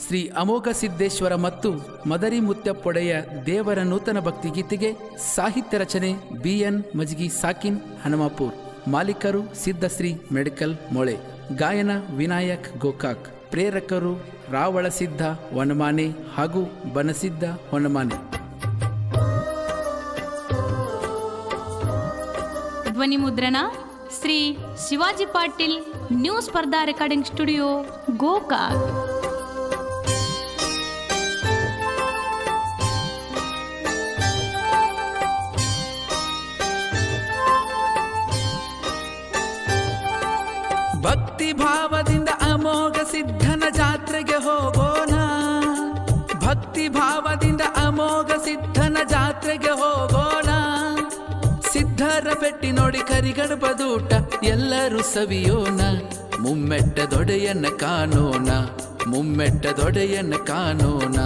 ಶ್ರೀ ಅಮೋಘ ಸಿದ್ದೇಶ್ವರ ಮತ್ತು ಮದರಿ ಮುತ್ಯಪ್ಪೊಡೆಯ ದೇವರ ನೂತನ ಭಕ್ತಿಗೀತೆಗೆ ಸಾಹಿತ್ಯ ರಚನೆ BN ಮಜ್ಗಿ ಸಾಕಿನ್ ಹನುಮಾಪುರ್. ಮಾಲೀಕರು ಸಿದ್ಧಶ್ರೀ ಮೆಡಿಕಲ್ ಮೊಳೆ. ಗಾಯನ ವಿನಾಯಕ್ ಗೋಕಾಕ್. ಪ್ರೇರಕರು ರಾವಳ ಸಿದ್ಧ ವನಮಾನೆ ಹಾಗೂ ಬನಸಿದ್ಧ ಹೊನಮಾನೆ. ಧ್ವನಿ ಮುದ್ರಣ ಶ್ರೀ ಶಿವಾಜಿ ಪಾಟೀಲ್, ನ್ಯೂ ಸ್ಪರ್ಧಾ ರೆಕಾರ್ಡಿಂಗ್ ಸ್ಟುಡಿಯೋ, ಗೋಕಾಕ್. ಭಕ್ತಿ ಭಾವದಿಂದ ಅಮೋಘ ಸಿದ್ಧನ ಜಾತ್ರೆಗೆ ಹೋಗೋಣ. ಭಕ್ತಿ ಭಾವದಿಂದ ಅಮೋಘ ಸಿದ್ಧನ ಜಾತ್ರೆಗೆ ಹೋಗೋಣ. ಸಿದ್ಧರ ಪೆಟ್ಟಿ ನೋಡಿ ಕರಿಗಡಬದೂಟ ಎಲ್ಲರೂ ಸವಿಯೋಣ. ಮುಮ್ಮೆಟ್ಟದೊಡೆಯನ್ನ ಕಾಣೋಣ, ಮುಮ್ಮೆಟ್ಟದೊಡೆಯನ್ನ ಕಾಣೋಣ.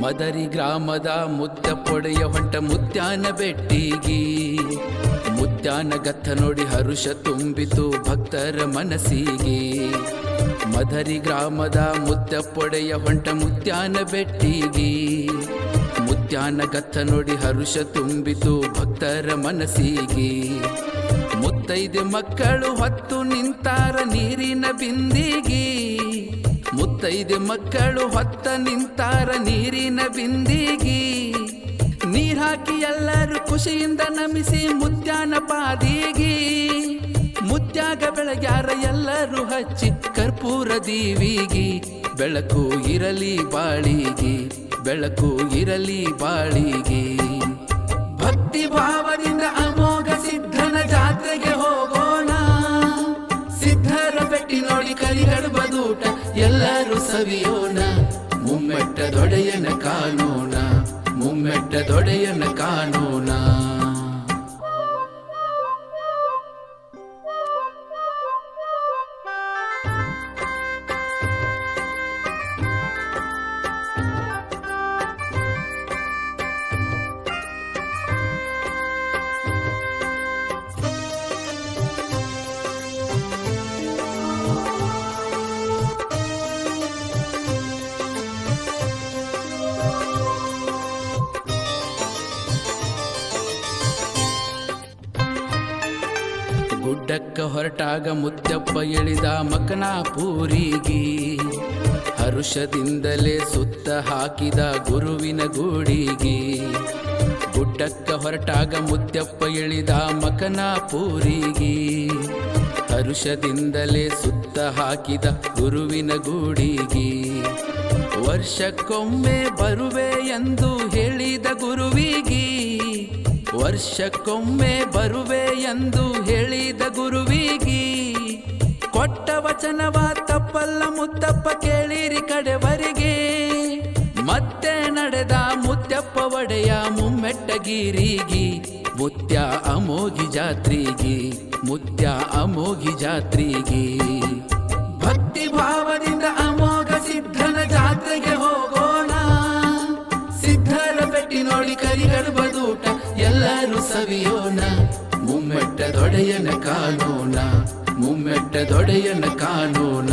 ಮದರಿ ಗ್ರಾಮದ ಮುತ್ಯಪ್ಪೊಡೆಯ ಹೊಂಟ ಮುತ್ಯಾನ ಬೆಟ್ಟಿಗಿ. ಮುತ್ಯಾನ ಗತ್ತ ನೋಡಿ ಹರುಷ ತುಂಬಿತು ಭಕ್ತರ ಮನಸ್ಸಿಗೆ. ಮದರಿ ಗ್ರಾಮದ ಮುತ್ಯಪ್ಪೊಡೆಯ ಹೊಂಟ ಮುತ್ಯಾನ ಬೆಟ್ಟಿಗಿ. ಮುತ್ಯಾನ ಗತ್ತ ನೋಡಿ ಹರುಷ ತುಂಬಿತು ಭಕ್ತರ ಮನಸ್ಸಿಗೆ. ಮುತ್ತೈದೆ ಮಕ್ಕಳು ಹೊತ್ತು ನಿಂತಾರ ನೀರಿನ ಬಿಂದಿಗಿ. ಮುತ್ತೈದೆ ಮಕ್ಕಳು ಹೊತ್ತ ನಿಂತಾರ ನೀರಿನ ಬಿಂದಿಗಿ. ನೀರ್ ಹಾಕಿ ಎಲ್ಲರೂ ಖುಷಿಯಿಂದ ನಮಿಸಿ ಮುತ್ಯಾನ ಪಾದಿಗಿ. ಮುತ್ಯಾಗ ಬೆಳಗ್ಯಾರ ಎಲ್ಲರೂ ಹಚ್ಚಿ ಕರ್ಪೂರ ದೀವಿಗಿ. ಬೆಳಕು ಇರಲಿ ಬಾಳಿಗಿ, ಬೆಳಕು ಇರಲಿ ಬಾಳಿಗಿ. ಭಕ್ತಿ ಭಾವದಿಂದ ಅಮೋಘ ಸಿದ್ಧನ ಜಾತ್ರೆಗೆ ಹೋಗೋಣ. ಸಿದ್ಧರ ಪೆಟ್ಟಿ ನೋಡಿ ಕರಿಗಡಬದೂಟ ಎಲ್ಲರೂ ಸವಿಯೋಣ. ಮುಮ್ಮೆಟ್ಟದೊಡೆಯನ ಕಾಣೋಣ, ಮುಮ್ಮೆಟ್ಟದೊಡೆಯನ ಕಾಣೋಣ. ಗುಡ್ಡಕ್ಕ ಹೊರಟಾಗ ಮುತ್ಯಪ್ಪ ಎಳಿದ ಮಕನಾಪುರಿಗೆ. ಹರುಷದಿಂದಲೇ ಸುತ್ತ ಹಾಕಿದ ಗುರುವಿನ ಗೂಡಿಗೆ. ಗುಡ್ಡಕ್ಕ ಹೊರಟಾಗ ಮುತ್ಯಪ್ಪ ಎಳಿದ ಮಕನಾಪುರಿಗೆ. ಹರುಷದಿಂದಲೇ ಸುತ್ತ ಹಾಕಿದ ಗುರುವಿನ ಗೂಡಿಗೆ. ವರ್ಷಕ್ಕೊಮ್ಮೆ ಬರುವೆ ಎಂದು ಹೇಳಿದ ಗುರುವಿಗೆ. ವರ್ಷಕ್ಕೊಮ್ಮೆ ಬರುವೆ ಎಂದು ಹೇಳಿದ ಗುರುವಿಗಿ. ಕೊಟ್ಟ ವಚನವ ತಪ್ಪಲ್ಲ ಮುತ್ತಪ್ಪ ಕೇಳಿರಿ ಕಡೆವರೆಗೆ. ಮತ್ತೆ ನಡೆದ ಮುತ್ಯಪ್ಪ ಒಡೆಯ ಮುಮ್ಮೆಟ್ಟಗಿರಿಗೆ. ಮುತ್ಯ ಅಮೋಘಿ ಜಾತ್ರೆಗೆ, ಮುತ್ಯ ಅಮೋಘಿ ಜಾತ್ರೆಗೆ. ಭಕ್ತಿ ಭಾವದಿಂದ ಅಮೋಘ ಸಿದ್ಧನ ಜಾತ್ರೆಗೆ ಹೋಗೋಣ. ಸಿದ್ಧರ ಪೆಟ್ಟಿ ನೋಡಿ ಕರಿಗಡಬದೂಟ ಎಲ್ಲರೂ ಸವಿಯೋಣ. ಮುಮ್ಮೆಟ್ಟದೊಡೆಯನ ಕಾಣೋಣ, ಮುಮ್ಮೆಟ್ಟದೊಡೆಯನ ಕಾಣೋಣ.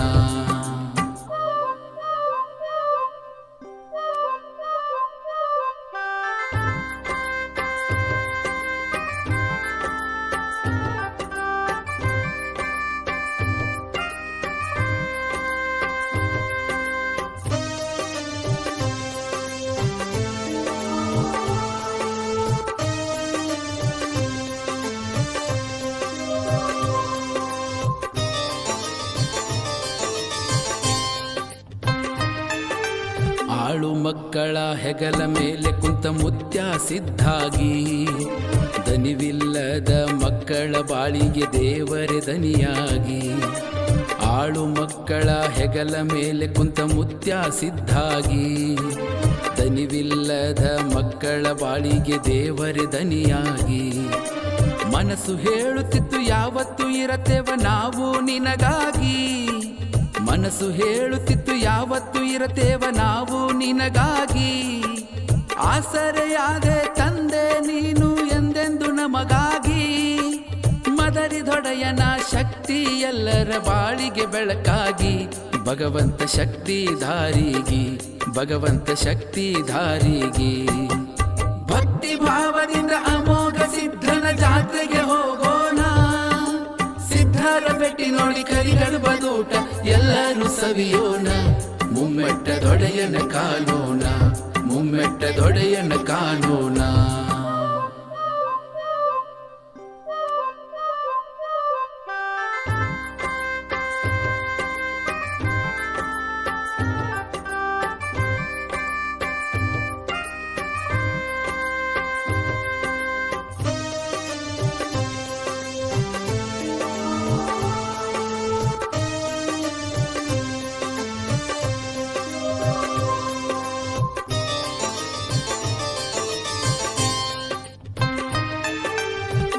ಆಳು ಮಕ್ಕಳ ಹೆಗಲ ಮೇಲೆ ಕುಂತ ಮುತ್ಯ ಸಿದ್ಧಾಗಿ. ದನಿವಿಲ್ಲದ ಮಕ್ಕಳ ಬಾಳಿಗೆ ದೇವರೇ ದನಿಯಾಗಿ. ಆಳು ಮಕ್ಕಳ ಹೆಗಲ ಮೇಲೆ ಕುಂತ ಮುತ್ಯ ಸಿದ್ಧಾಗಿ, ದನಿವಿಲ್ಲದ ಮಕ್ಕಳ ಬಾಳಿಗೆ ದೇವರೇ ದನಿಯಾಗಿ. ಮನಸ್ಸು ಹೇಳುತ್ತಿತ್ತು ಯಾವತ್ತು ಇರತೇವ ನಾವು ನಿನಗಾಗಿ, ಮನಸ್ಸು ಹೇಳುತ್ತಿತ್ತು ಯಾವತ್ತು ಇರತೇವ ನಾವು ನಿನಗಾಗಿ. ಆಸರೆಯಾದೆ ತಂದೆ ನೀನು ಎಂದೆಂದು ನಮಗಾಗಿ. ಮದರಿ ದೊಡೆಯನ ಶಕ್ತಿ ಎಲ್ಲರ ಬಾಳಿಗೆ ಬೆಳಕಾಗಿ, ಭಗವಂತ ಶಕ್ತಿ ಧಾರಿಗಿ, ಭಗವಂತ ಶಕ್ತಿ ಧಾರಿಗಿ. ಭಕ್ತಿ ಭಾವದಿಂದ ಅಮೋಘ ಸಿದ್ಧನ ಜಾತ್ರೆಗೆ ಹೋಗೋಣ, ಸಿದ್ಧರ ಭೇಟಿ ನೋಡಿ ಕರಿಗಳು ಬದೂಟ ಎಲ್ಲರೂ ಸವಿಯೋಣ. ಮುಮ್ಮೆಟ್ಟ ದೊಡೆಯನ ಕಾಣೋಣ, ಮುಮ್ಮೆಟ್ಟ ದೊಡೆಯನ ಕಾಣೋಣ.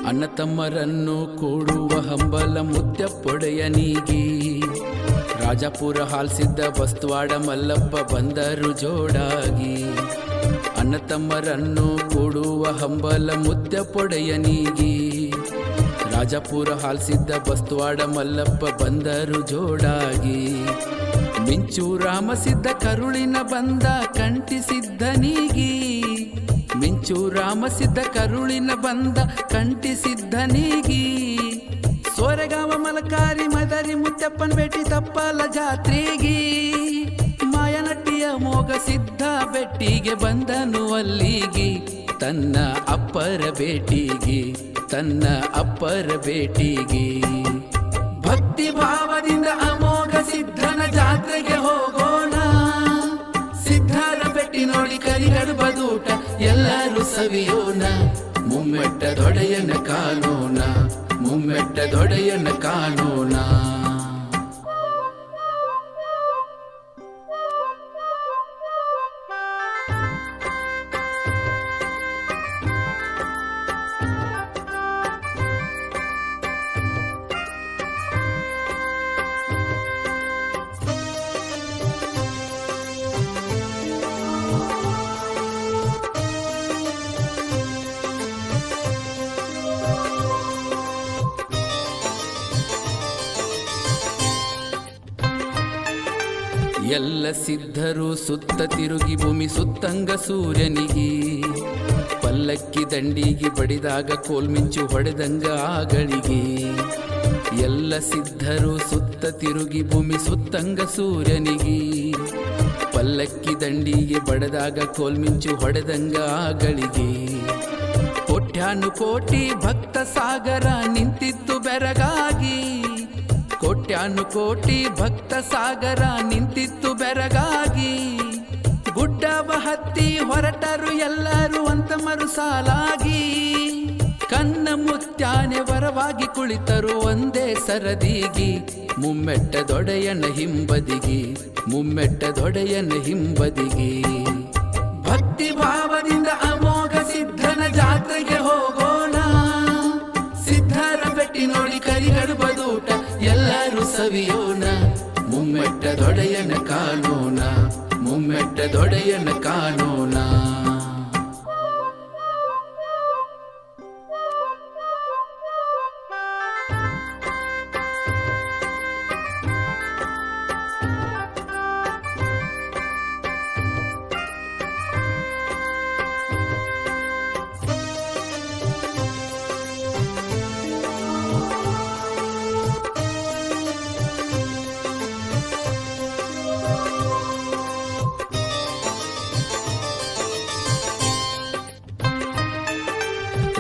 ಅಣ್ಣ ತಮ್ಮರನ್ನು ಕೂಡುವ ಹಂಬಲ ಮುತ್ಯಪ್ಪೊಡೆಯನಿಗಿ, ರಾಜಾಪುರ ಹಾಲ್ಸಿದ್ದ ಬಸ್ತವಾಡ ಮಲ್ಲಪ್ಪ ಬಂದರು ಜೋಡಾಗಿ. ಅಣ್ಣ ತಮ್ಮರನ್ನು ಕೂಡುವ ಹಂಬಲ ಮುತ್ಯಪ್ಪೊಡೆಯನಿಗಿ, ರಾಜಾಪುರ ಹಾಲ್ಸಿದ್ದ ಬಸ್ತವಾಡ ಮಲ್ಲಪ್ಪ ಬಂದರು ಜೋಡಾಗಿ. ಮಿಂಚು ರಾಮಸಿದ್ದ ಕರುಳಿನ ಬಂದ ಕಂಟಿಸಿದ್ದನಿಗಿ, ಮಿಂಚು ರಾಮಸಿದ್ದ ಕರುಳಿನ ಬಂದ ಕಂಟಿಸಿದ್ದನಿಗಿ. ಸೋರೆಗಾವ ಮಲಕಾರಿ ಮದರಿ ಮುತ್ತಪ್ಪನ ಭೇಟಿ ತಪ್ಪಲ ಜಾತ್ರೆಗಿ, ಮಾಯನಟ್ಟಿಯ ಮೋಗ ಸಿದ್ಧ ಬೆಟ್ಟಿಗೆ ಬಂದನು ಅಲ್ಲಿಗಿ. ತನ್ನ ಅಪ್ಪರ ಭೇಟಿಗೆ, ತನ್ನ ಅಪ್ಪರ ಭೇಟಿಗೆ. ಭಕ್ತಿ ಭಾವದಿಂದ ಅಮೋಘ ಸಿದ್ಧನ ಜಾತ್ರೆಗೆ ಹೋಗೋಣ, ಸಿದ್ಧರ ಭೇಟಿ ನೋಡಿ ಕರಿಗಳು ಬದೂಟ ಎಲ್ಲರೂ ಸವಿಯೋಣ. ಮುಮ್ಮೆಟ್ಟ ದೊಡೆಯನ ಕಾಣೋಣ, ಮುಮ್ಮೆಟ್ಟ ದೊಡೆಯನ ಕಾಣೋಣ. ಎಲ್ಲ ಸಿದ್ಧರು ಸುತ್ತ ತಿರುಗಿ ಭೂಮಿ ಸುತ್ತಂಗ ಸೂರ್ಯನಿಗಿ, ಪಲ್ಲಕ್ಕಿ ದಂಡಿಗೆ ಬಡಿದಾಗ ಕೋಲ್ಮಿಂಚು ಹೊಡೆದಂಗ ಆಗಳಿಗೆ. ಎಲ್ಲ ಸಿದ್ಧರು ಸುತ್ತ ತಿರುಗಿ ಭೂಮಿ ಸುತ್ತಂಗ ಸೂರ್ಯನಿಗಿ, ಪಲ್ಲಕ್ಕಿ ದಂಡಿಗೆ ಬಡದಾಗ ಕೋಲ್ಮಿಂಚು ಹೊಡೆದಂಗ ಆಗಳಿಗೆ. ಕೋಟ್ಯಾನು ಕೋಟಿ ಭಕ್ತ ಸಾಗರ ನಿಂತಿತ್ತು ಬೆರಗಾಗಿ, ಕೋಟ್ಯಾನು ಕೋಟಿ ಭಕ್ತ ಸಾಗರ ನಿಂತಿತ್ತು ಬೆರಗಾಗಿ. ಗುಡ್ಡವ ಹತ್ತಿ ಹೊರಟರು ಎಲ್ಲರೂ ಅಂತ ಮರುಸಾಲಾಗಿ, ಕನ್ನ ಮುತ್ಯಾನೆ ವರವಾಗಿ ಕುಳಿತರು ಒಂದೇ ಸರದಿಗಿ. ಮುಮ್ಮೆಟ್ಟ ದೊಡೆಯನ ಹಿಂಬದಿಗಿ, ಮುಮ್ಮೆಟ್ಟ ದೊಡೆಯನ ಹಿಂಬದಿಗಿ. ಭಕ್ತಿ ಭಾವದಿಂದ ಅಮೋಘ ಸಿದ್ಧನ ಜಾತ್ರೆಗೆ ಹೋಗೋಣ, ಸಿದ್ಧರ ಭೇಟಿ ನೋಡಿ ಕರಿಗಳು ಬದೂಟ ಎಲ್ಲರೂ ಸವಿಯೋಣ. ಮುಮ್ಮೆಟ್ಟ ದೊಡೆಯನ ಕಾಣೋಣ, ಮುಮ್ಮೆಟ್ಟ ದೊಡೆಯನ ಕಾಣೋಣ.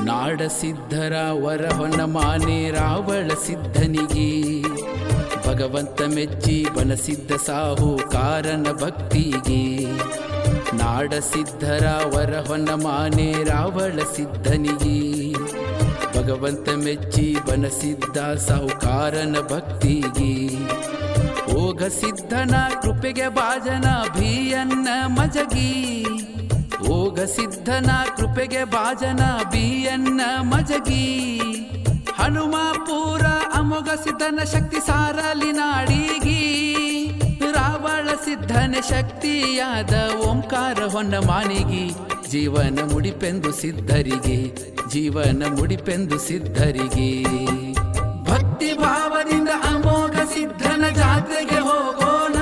ನಾಡ ಸಿದ್ಧರ ವರಹೊನ್ನ ಮಾನೆ ರಾವಳ ಸಿದ್ಧನಿಗೆ, ಭಗವಂತ ಮೆಚ್ಚಿ ಬನಸಿದ್ದ ಸಾಹುಕಾರನ ಭಕ್ತಿಗೆ. ನಾಡ ಸಿದ್ಧರ ವರಹೊನ್ನ ಮಾನೆ ರಾವಳ ಸಿದ್ಧನಿಗೆ, ಭಗವಂತ ಮೆಚ್ಚಿ ಬನಸಿದ್ದ ಸಾಹುಕಾರನ ಭಕ್ತಿಗೆ. ಓಗ ಸಿದ್ಧನ ಕೃಪೆಗೆ ಬಾಜನ ಬಿಯನ್ನ ಮಜಗಿ. ಓಗ ಸಿದ್ಧನ ಕೃಪೆಗೆ ಬಾಜನ ಬಿಯನ್ನ ಮಜಗಿ. ಹನುಮಾಪುರ ಅಮೋಘ ಸಿದ್ಧನ ಶಕ್ತಿ ಸಾರಲಿ ನಾಡಿಗಿ. ರಾವಳ ಸಿದ್ಧನ ಶಕ್ತಿಯಾದ ಓಂಕಾರ ಹೊನ್ನ ಮಾನಿಗಿ. ಜೀವನ ಮುಡಿಪೆಂದು ಸಿದ್ಧರಿಗೆ, ಜೀವನ ಮುಡಿಪೆಂದು ಸಿದ್ಧರಿಗೆ. ಭಕ್ತಿ ಭಾವದಿಂದ ಅಮೋಘ ಸಿದ್ಧನ ಜಾತ್ರೆಗೆ ಹೋಗೋಣ.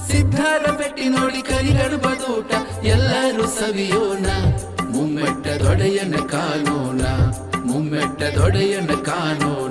ಸಿದ್ಧರ ಭೇಟಿ ನೋಡಿ ಕರಿಗಡು ಬದೂಟ ಎಲ್ಲರೂ ಸವಿಯೋಣ. ಮುಮ್ಮೆಟ್ಟದೊಡೆಯನ ಕಾಣೋಣ, ಮುಮ್ಮೆಟ್ಟದೊಡೆಯನ ಕಾಣೋಣ.